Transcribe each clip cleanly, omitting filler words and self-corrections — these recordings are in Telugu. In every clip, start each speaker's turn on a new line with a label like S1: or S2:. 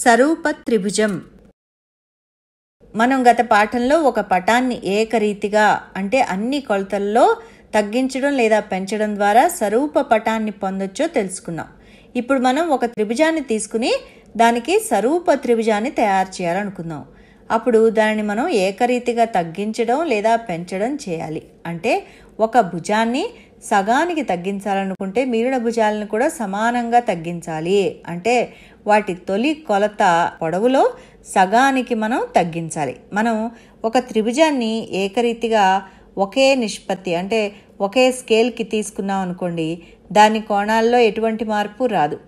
S1: సరూప త్రిభుజం. మనం గత పాఠంలో ఒక పటాన్ని ఏకరీతిగా అంటే అన్ని కొలతల్లో తగ్గించడం లేదా పెంచడం ద్వారా సరూప పటాన్ని పొందొచ్చో తెలుసుకున్నాం. ఇప్పుడు మనం ఒక త్రిభుజాన్ని తీసుకుని దానికి సరూప త్రిభుజాన్ని తయారు చేయాలనుకుందాం. అప్పుడు దానిని మనం ఏకరీతిగా తగ్గించడం లేదా పెంచడం చేయాలి. అంటే ఒక భుజాన్ని సగానికి తగ్గించాలనుకుంటే మిగిలిన భుజాలను కూడా సమానంగా తగ్గించాలి. అంటే వాటి తొలి కొలత పొడవులో సగానికి మనం తగ్గించాలి. మనం ఒక త్రిభుజాన్ని ఏకరీతిగా ఒకే నిష్పత్తి అంటే ఒకే స్కేల్కి తీసుకున్నాం అనుకోండి, దాని కోణాల్లో ఎటువంటి మార్పు రాదు.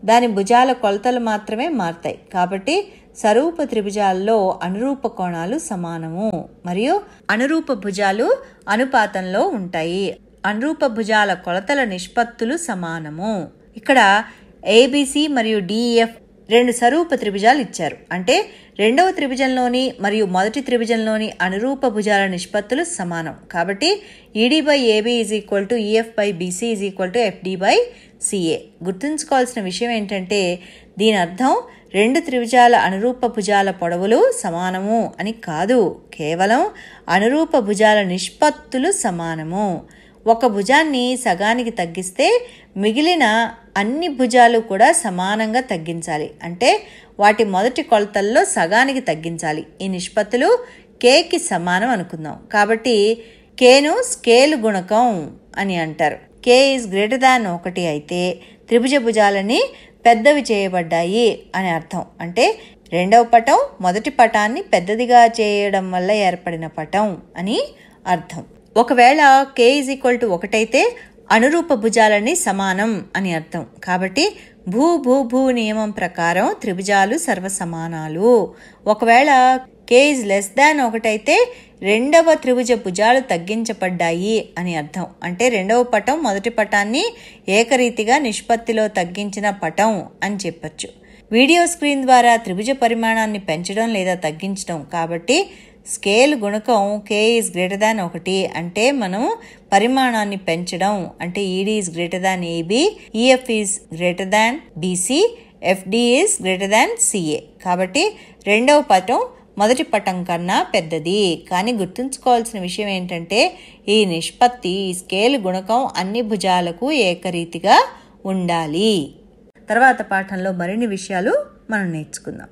S1: దాని భుజాల కొలతలు మాత్రమే మారుతాయి. కాబట్టి సరూప త్రిభుజాల్లో అనురూప కోణాలు సమానము మరియు అనురూప భుజాలు అనుపాతంలో ఉంటాయి. అనురూప భుజాల కొలతల నిష్పత్తులు సమానము. ఇక్కడ ఏబిసి మరియు డిఎఫ్ రెండు సరూప త్రిభుజాలు ఇచ్చారు. అంటే రెండవ త్రిభుజంలోని మరియు మొదటి త్రిభుజంలోని అనురూప భుజాల నిష్పత్తులు సమానం. కాబట్టి ED by AB is equal to EF by BC is equal to FD by CA. గుర్తుంచుకోవాల్సిన విషయం ఏంటంటే దీని అర్థం రెండు త్రిభుజాల అనురూప భుజాల పొడవులు సమానము అని కాదు, కేవలం అనురూప భుజాల నిష్పత్తులు సమానము. ఒక భుజాన్ని సగానికి తగ్గిస్తే మిగిలిన అన్ని భుజాలు కూడా సమానంగా తగ్గించాలి. అంటే వాటి మొదటి కొలతల్లో సగానికి తగ్గించాలి. ఈ నిష్పత్తులు కేకి సమానం అనుకుందాం. కాబట్టి కేను స్కేలు గుణకం అని అంటారు. కే ఈజ్ గ్రేటర్ దాన్ 1 అయితే త్రిభుజ భుజాలని పెద్దవి చేయబడ్డాయి అని అర్థం. అంటే రెండవ పటం మొదటి పటాన్ని పెద్దదిగా చేయడం వల్ల ఏర్పడిన పటం అని అర్థం. ఒకవేళ కే ఈజ్ ఈక్వల్ టు 1 అయితే అనురూప భుజాలని సమానం అని అర్థం. కాబట్టి భూ భూ భూ నియమం ప్రకారం త్రిభుజాలు సర్వసమానాలు. ఒకవేళ కే ఈజ్ లెస్ దాన్ 1 అయితే రెండవ త్రిభుజ భుజాలు తగ్గించబడ్డాయి అని అర్థం. అంటే రెండవ పటం మొదటి పటాన్ని ఏకరీతిగా నిష్పత్తిలో తగ్గించిన పటం అని చెప్పచ్చు. వీడియో స్క్రీన్ ద్వారా త్రిభుజ పరిమాణాన్ని పెంచడం లేదా తగ్గించడం. కాబట్టి స్కేల్ గుణకం కే ఈజ్ గ్రేటర్ దాన్ 1 అంటే మనం పరిమాణాన్ని పెంచడం. అంటే ED is greater than AB, EF is greater than BC, FD is greater than CA. కాబట్టి రెండవ పటం మొదటి పటం కన్నా పెద్దది. కానీ గుర్తుంచుకోవాల్సిన విషయం ఏంటంటే ఈ నిష్పత్తి ఈ స్కేల్ గుణకం అన్ని భుజాలకు ఏకరీతిగా ఉండాలి. తర్వాత పాఠంలో మరిన్ని విషయాలు మనం నేర్చుకుందాం.